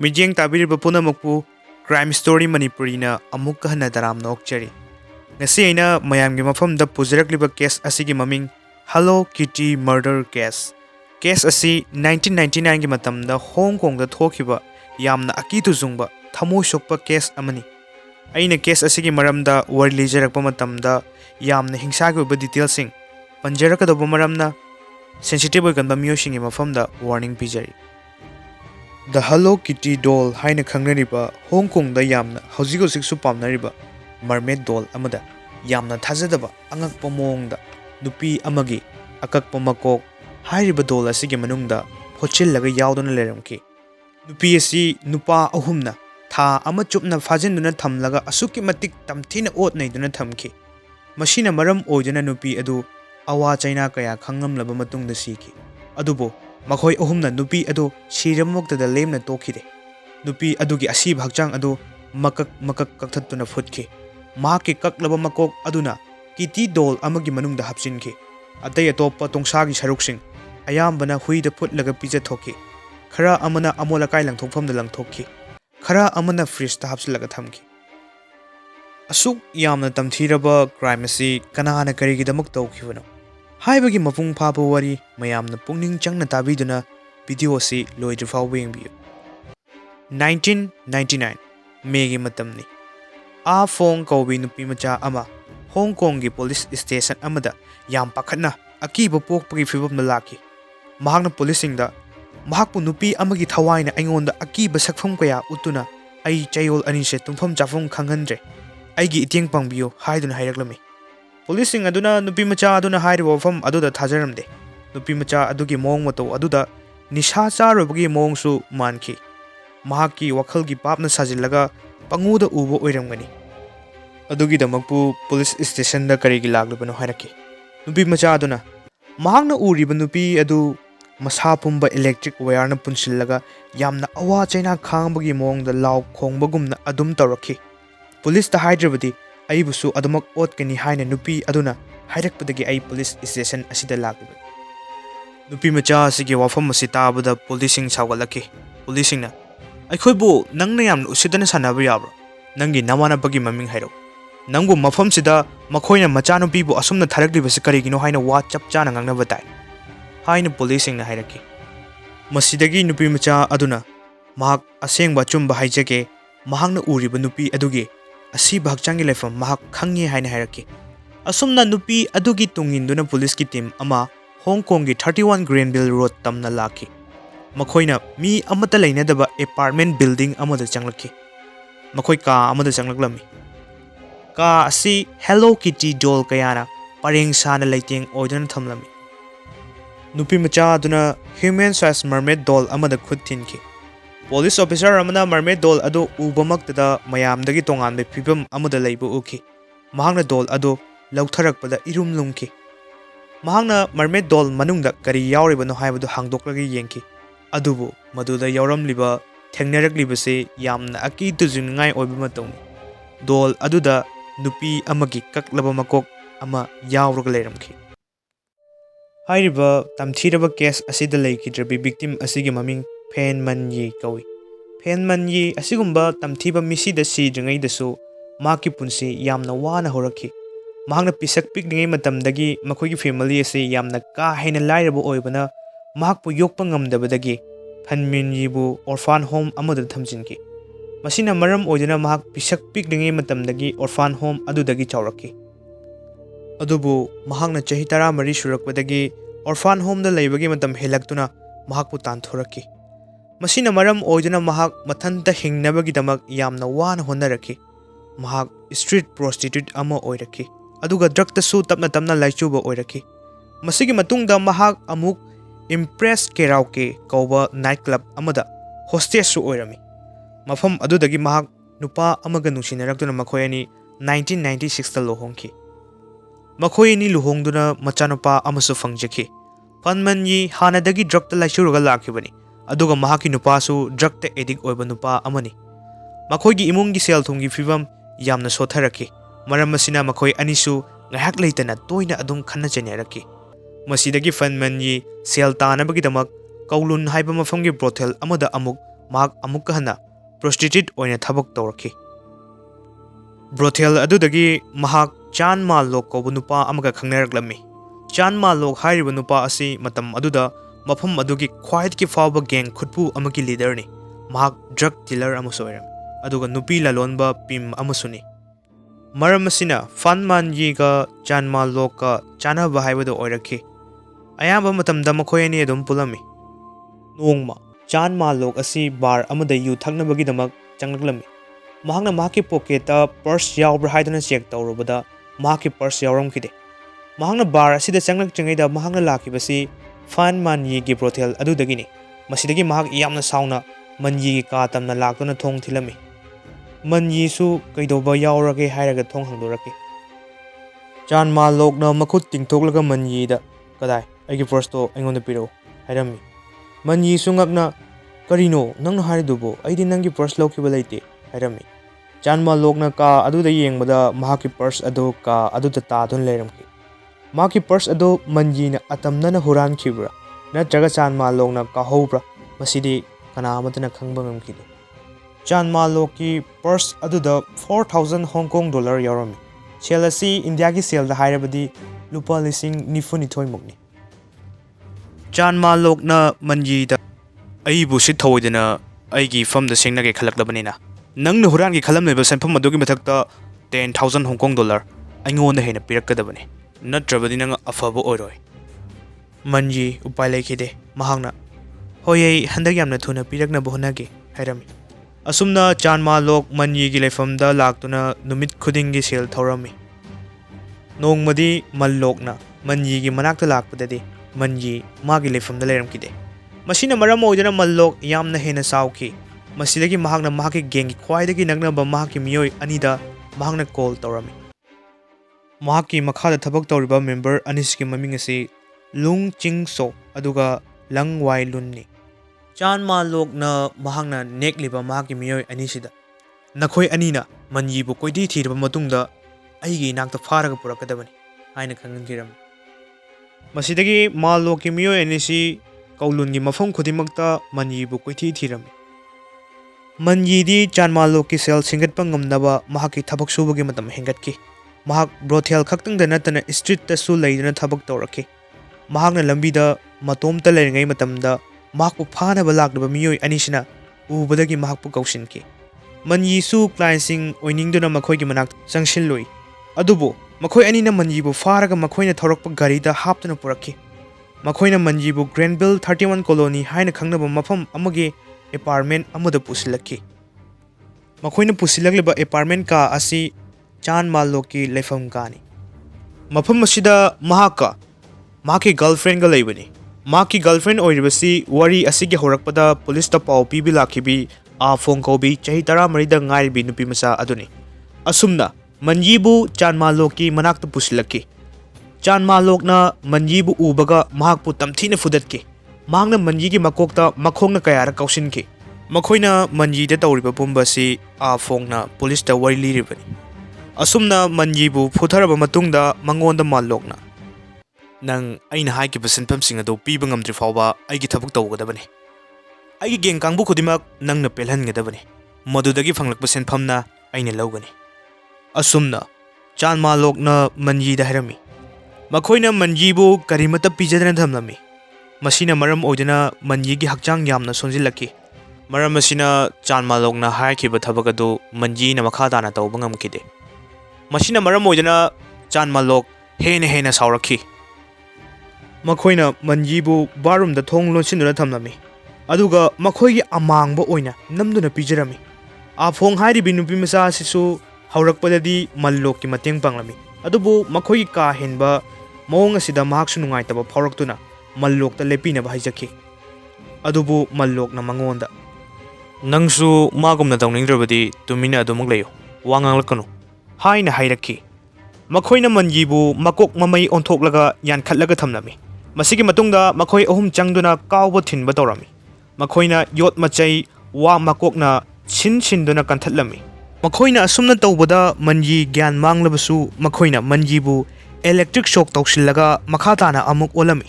Mijeng tabiriba punamakpu crime story Manipuri na amuk kahana daram nokchari. Ngasi aina mayamgi mafamda pujarakliba case asigi maming Hello Kitty murder case. Case asi 1999 gi matamda Hong Kong da thokiba yamna akitu zungba thamo shokpa case amani. Aina case asigi maramda wari lijarakpa matamda yamna hingsagi oiba details sing panjarakadaba maramna sensitive oiganba miyoshingi mafamda warning pijari. The Hello Kitty doll haina khangnariba Hong Kong da yamna haujigo siksu pamnariba mermaid doll amada yamna thajadaba angakpa mongda nupi amagi akakpa makok hairiba doll asigi manungda phochillaga yauduna leramki. Nupi asi nupa ahumna tha ama chupna fajinduna thamlaga asuki matik tamthina otnaiduna thamki. Mashina maram oiduna nupi adu awa chaina kaya khangamlaba matungda siki. Adubo makhoi ahumna nupi adu shiramoktada lemna tokhide. Nupi adugi asib hakchang adu makak kakthatuna futki. Mahaki kaklaba makok aduna Kitty doll amagi manungda hapsinki. Atay atopa tongsagi saruksing ayambana huida putlaga pija thoki. Khara amana amolakai langthokfamda langthokki. Khara amana fridge ta hapsilaga thamki. Asuk yamna tamthiraba crime asi kanahana karigidamak tawkhibano. Haibagi mapung phaba wari mayamna pungning changna tabiduna video asi loidrifaw yengbiyu. 1999 Megi matamni. A Fong kaubi nupi macha ama Hong Kong gi police station amada yam pakhatna akiba pokpagi fibamna laki. Mahakna policingda mahakpu nupi amagi thawaina aingonda akiba sakfam kaya utuna ai chayol anise tumpham chafum khanghandre. Aigi itieng pangbiyo haiduna hairaklami. Policing aduna nupi macha aduna hairiba wafam aduda thajaramde. Nupi macha adugi mong mato aduda nisha charobagi mongsu manki. Mahaki wakhalgi papna sajillaga panguda ubo oiramgani. Adugi damakpu police station da karigi laglubano hairaki. Nupi macha aduna mahakna uriba nupi adu masa pumba electric wire na punsillaga yamna awa chaina khangbagi mongda law khongbagumna adum tawraki. Police ta haidrabadi aibusu adumak otkani haina nupi aduna hairakpadagi ai police station asida lagiba. Nupi macha asigi wafam asi tabada policing sawgalaki. Policing na aikhoibu nangna yamna usidana sanaba yabra. Nangi namanabagi maming hairo. Nangbu mafam sida makhoina macha nupibu asumna tharaklibasi karigino haina wa chapchana ngangnaba tai. Haina policing na hairaki. Masidagi nupi macha aduna mahak asengba chumba haijake mahakna uriba nupi adugi asiba hakchangi laifam mahak khangi haina hairaki. Asumna nupi adugi tunginduna police ki team ama Hong Kong gi 31 Grenville Road tamna laki. Makhoina mi amata lainadaba apartment building amada changlaki. Makhoi ka amada changlaklami. Ka asi Hello Kitty doll kayana pareng sana laiteng oidana thamlami. Nupi macha aduna human size mermaid doll amada khut thinki. Police officer amana mermaid doll ado ubamaktada mayamdagi tonganbe phibam amada leibu uki. Mahangna doll ado lautharakpada irum lumki. Mahangna mermaid doll manungda kari yauribano haibadu hangdoklagi yengki. Adubu maduda yauramliba thengnaraklibase yamna akitu jungai oiba matawni. Doll aduda nupi amagi kaklaba makok ama yauraga leiramki. Hairiba tamthiraba case asida leikidrabi victim asigi maming Fan Man-Yee kawi. Fan Man-Yee asigumba tamthiba misida sidringai dasu maki punsi yamna wana horaki. Mahakna pisak pikningai matamdagi makhoigi family ase yamna ka haina lairabo oibana mahakpu yokpa ngamdabadagi Fan Man-Yee bu orphan home amada thamjinki. Masina maram oidana mahak pisak pikningai matamdagi orphan home adudagi chawraki. Adubu mahakna chahi 13 surakpadagi orphan home da leibagi matam helaktuna mahakpu tanthoraki. Masina maram oidana mahak mathanta hingnabagi damak yamna wana honaraki. Mahak street prostitute ama oiraki. Aduga drug tasu tapna laichuba oiraki. Masigi matungda mahak amuk Impress Karaoke kauba night club amada hostess su oirami. Mafam adudagi mahak nupa amaga nungsinarakduna makhoyani 1996 ta lohongki. Makhoyani luhongduna machanupa amasu fangjaki. Fan Man-Yee hanadagi drug ta laichuruga lakibani. Aduga mahaki nupa su drug ta addict oiba nupa amani. Makhoigi imungi sel thumgi fibam yamna sotharaki. Maram masina makhoi anisu ngahak leitana toina adum khanna chenaraki. Masidagi Fan Man-Yee sel tanabagi damak kaulun haiba mafamgi brothel amada amuk mahak amukka hana prostitute oina thabak tawraki. Brothel adudagi mahak Chan Ma-lok kauba nupa amaga khangnaraklami. Chan Ma-lok hairiba nupa asi matam aduda mafam adugi khwaidki fawba gang khutpu amagi leader ni. Mahak drug dealer amasu oirami. Aduga nupi lalonba pim amasuni. Maram asina Fan Man-Yee ga Chan Ma-lok ka chanaba haibado oiraki. Ayamba matamda makhoi ani adum pulami. Nongma Chan Ma-lok asi bar amada yu thaknabagidamak changlaklami. Mahakna mahaki pocketa purse yaubra haiduna check tawrubada mahaki purse yauramkide. Mahakna bar asida changlak changaida mahakna lakibasi Fan Man-Yee gi brothel adudagini. Masidagi mahak yamna sauna Man-Yee gi ka tamna laktuna thong thilami. Man-Yee su kaidoba yaurage hairaga thong hangdoraki. Chan Ma-lok na makhut tingthoklaga Man-Yee da kadai aigi purse to aingonda piro hairami. Man-Yee su ngakna karino nangna haridubo aidi nangi purse lawkiba leite hairami. Chan Ma-lok na ka aduda yengbada mahaki purse ado ka aduda taadun leiramki. Mahaki purse ado Man-Yee na atamna na huran khibra natraga Chan Ma-lok na ka hobra masidi kana amatana khangba ngamkide. Chan Ma-lok ki purse aduda 4,000 Hong Kong dollar yaurami. Sel asi India ki sel da hairabadi lupa lising nifunithoi mukni. Chan Ma-lok na Man-Yee da aibu sit thawoidana aigi fam da sengnage khalaklabanina. Nang na huran ki khalam leba senpham adugi mathakta 10,000 Hong Kong dollar aingonda hena pirakadabani. Natrabadi nang afaba oiroi. Man-Yee upai laikide mahakna hoyei handak yamna thuna pirakna bohnage hairami. Asumna Chan Ma-lok Man-Yee gi leifamda laktuna numit khudingi sel thorami. Nongmadi Man-lokna Man-Yee gi manakta lakpadadi Man-Yee magi leifamda leiramkide. Masina maram oidana Man-lok yamna hena sauki. Masidagi mahakna mahaki gengi khwaidagi nagnaba mahaki miyoi anida mahakna call tawrami. Mahaki makhada thabak tawriba member anisiki maming asi Lung Ching So aduga Lang Wai Lun ni. Chan Ma-lok na mahakna nekliba mahaki miyoi anisida. Nakhoi anina Man-Yee bu koidi thiraba matungda aigi nakta pharaga purakadabani haina khangangiram. Masidagi Ma-lok ki miyoi anisi kaulungi mafam khudimakta Man-Yee bu koithi thirami. Man-Yee di Chan Ma-lok ki sel singatpa ngamnaba mahaki thabak subagi matam hengatki. Mahak brothel khaktang da natana street ta su leidana thabak tawraki. Mahakna lambi da matomta leiringai matamda mahakpu phanaba lakdaba miyoi anisina ubadagi mahakpu kaushinki. Man-Yee su client sing oiningduna makhoigi manak sangshiloi. Adubo makhoi anina Man-Yee bu pharaga makhoina thawrakpa gari da haptuna purakki. Makhoina Man-Yee bu Granville 31 colony haina khangnaba mafam amagi apartment amuda pusilaki. Makhoina pusilagliba apartment ka asi Chan Ma-lok ki leifam kani. Mafam asida mahaka mahaki girlfriend ga leibani. Mahaki girlfriend oiribasi wari asigi horakpada police ta pau pibi lakibi a phone kaubi chahi 13 da ngairibi nupi masa aduni. Asumna Man-Yee bu Chan Ma-lok ki manakta pusilaki. Chan Ma-lok na Man-Yee bu ubaga mahakpu tamthina fudatki. Mahakna Man-Yee ki makokta makhongna kayara kaushinki. Makhoina Man-Yee da tawriba pumbasi a phone na police ta wari liribani. Asumna Man-Yee bu putharaba matungda mangonda Ma-lok na nang aina haiki senpham sing ado piba ngamdri fawba aigi thabak tawgadabani. Aigi geng kangbu khudimak nangna pelhangadabani. Madudagi phanglakpa senphamna aina lawgani. Asumna Chan Ma-lok na Man-Yee da hairami. Makhoina Man-Yee bu karimata pijadana thamlami. Masina maram oidana Man-Yee gi hakchang yamna sonjilaki. Maram asina Chan Ma-lok na haikhiba thabak ado Man-Yee na makha dana tawba ngamkide. Masina maram oidana Chan Ma-lok hena sauraki. Makhoina Man-Yee bu barum da thong lonsinuna thamlami. Aduga makhoigi amangba oina namduna pijarami. A phong hairibi nupi masa asisu haurakpadadi Man-lok ki mateng panglami. Adubu makhoigi ka henba mawong asida mahaksu nungaitaba phawraktuna Man-lok ta lepinaba haijaki. Adubu Man-lok na mangonda nangsu magumna tawningdrabadi tumina adumuk leyo wanganglakanu haina hairaki. Makhoina Man-Yee bu makok mamai onthoklaga yankhatlaga thamlami. Masigi matungda makhoi ahum changduna kawba thinba tawrami. Makhoina yot machai wa makokna chin-chin-duna kanthatlami. Makhoina asumna tawbada Man-Yee gyan manglabasu makhoina Man-Yee bu electric shock tawsillaga makhatana amuk olami.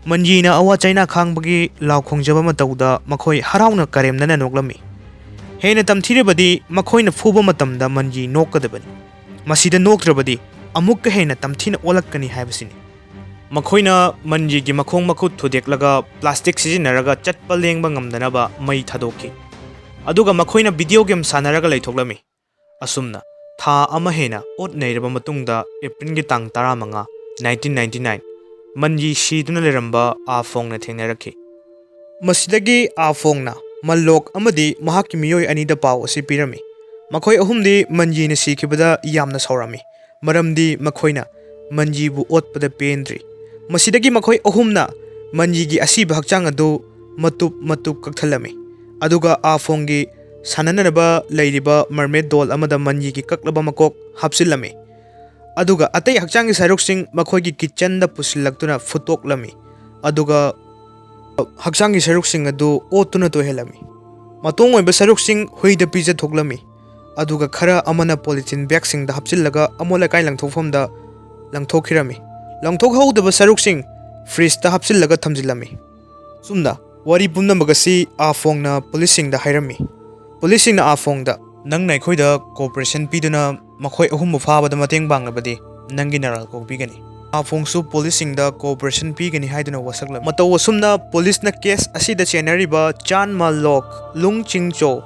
Manjina awa China Khangbagi Lau Khongjaba Matauda Makhoi Harauna Karemnana Noglami. Hena Tamthiribadi Makhoina Fuba Matamda Manji Nokadabani. Masida Nokrabadi Amukka Hena Tamthina Olakani Habasini. Makhoina Manji gi Makhong Makut Thudeklaga Plastic Sizinaraga Chatpa Lengba Ngamdanaba Mai Thadoki. Aduga Makhoina Video Game Sanaraga Laitoglami. Asumna Tha Amahena Ot Nairaba Matungda April gi Tang Taramanga 1999 Manji Shiduna Leramba Afong na Thengnaraki. Masidagi Afong na Malok amadi Mahaki Miyoi Anida Pau si Pirami. Makhoi ahumdi Manji na Sikibada Yamna Saurami. Maramdi Makhoina Manji bu Otpada Pendri. Masidagi Makhoi ahumna Manji gi Asiba Hakchang adu Matup Kaktalami. Aduga Afongi Sananaba Ladyba Mermaid Doll Amada Manji gi Kaklaba Makok Hapsilami. Aduga atay hakchangi saruksing makhoigi kitchen da pusilaktuna futoklami. Aduga hakchangi saruksing adu otuna to helami. Matong oiba saruksing huida pizza thoklami. Aduga khara amana polythene bag sing da hapchillaga amola kai langthokfam da langthokhirami. Langthok haudaba saruksing fridge da hapchillaga thamjilami. Sumna wari pumnamagasi Afong na policing da hairami. Policing na Afong da nang nai khoida cooperation piduna Makhoi ahumbu fabada mateng banglabadi nangi naral ko bigani. Afongsu policing da cooperation pigani haiduna wasakla. Mataw wasumna police na case asida chenariba Chan Malok Lung Chingcho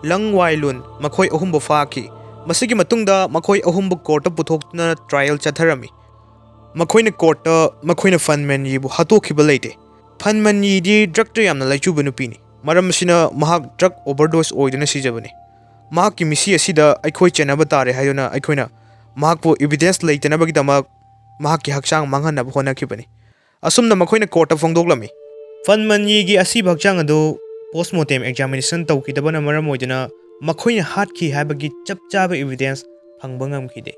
Lang Wailun Makhoi ahumbu faki. Masigi matungda Makhoi ahumbu court puthokna trial chatharami. Makhoi na court Makhoi na Fan Man-Yee bu hatokhiba leite. Fan Man-Yee di drug to yamna laichuba nupini. Maram sina mahak drug overdose oiduna sijabani. Mahaki misi asida aikhoi chenaba tare hayuna aikhoina mahakpo evidence leitenabagidama mahaki hakchang manghanaba honakibani. Asumna makhoina court phongdoklami. Fan Man-Yee gi asi bhakchang adu postmortem examination tawkidabana maram oiduna makhoina hatkhi habagi chapchaba evidence phangba ngamkhide.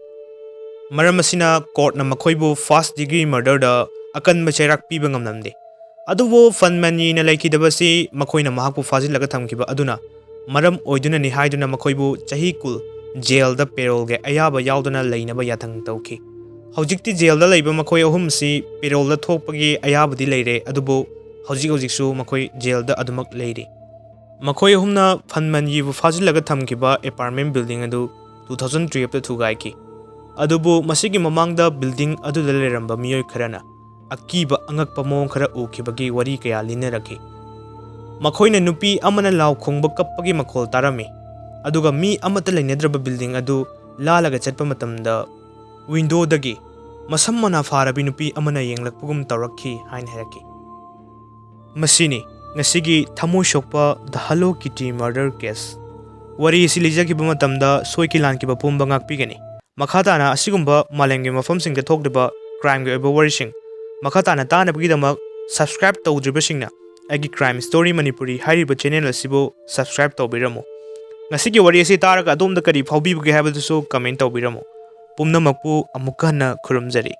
Maram asina court na makhoibu first degree murder da akanba chairak piba ngamnamde. Adubo Fan Man-Yee na laikidabasi makhoina mahakpo fajilaga thamkiba aduna Maram oiduna ni haiduna makhoibu chahi kul jail da payroll ge ayaba yauduna leinaba yathang tawki. Haujikti jail da leiba makhoi ahum si payroll da thokpagi ayabadi leire adubu haujiksu makhoi jail da adumak leire. Makhoi ahumna Fan Man-Yee bu fajilaga thamkiba apartment building adu 2003 da thugaiki. Adubu masigi mamangda building adu da leramba miyoi kharana akiba angakpa mong khara ukibagi wari kaya linaraki. Makhoina nupi amana law khongba kappagi makhol tarami. Aduga mi amata leinadraba building adu lalaga chatpa matamda window dagi masammana farabi nupi amana yenglakpugum tawrakhi hain heraki. Masini ngasigi thamoi shokpa the Hello Kitty murder case. Wari silijaki matamda soiki lanki ba pumba ngakpigani. Makhatana asigumba malengi mafamsing da thokdaba crime ge oba warising. Makhatana tanabgidamak subscribe tawdribasingna Agi Crime Story Manipuri Hariba channel asibo subscribe tawbiramo. Ngasigi wari asi taraga adom da kari phawbibge habatusu comment tawbiramo. Pumnamakpu amukka hana khurumjari.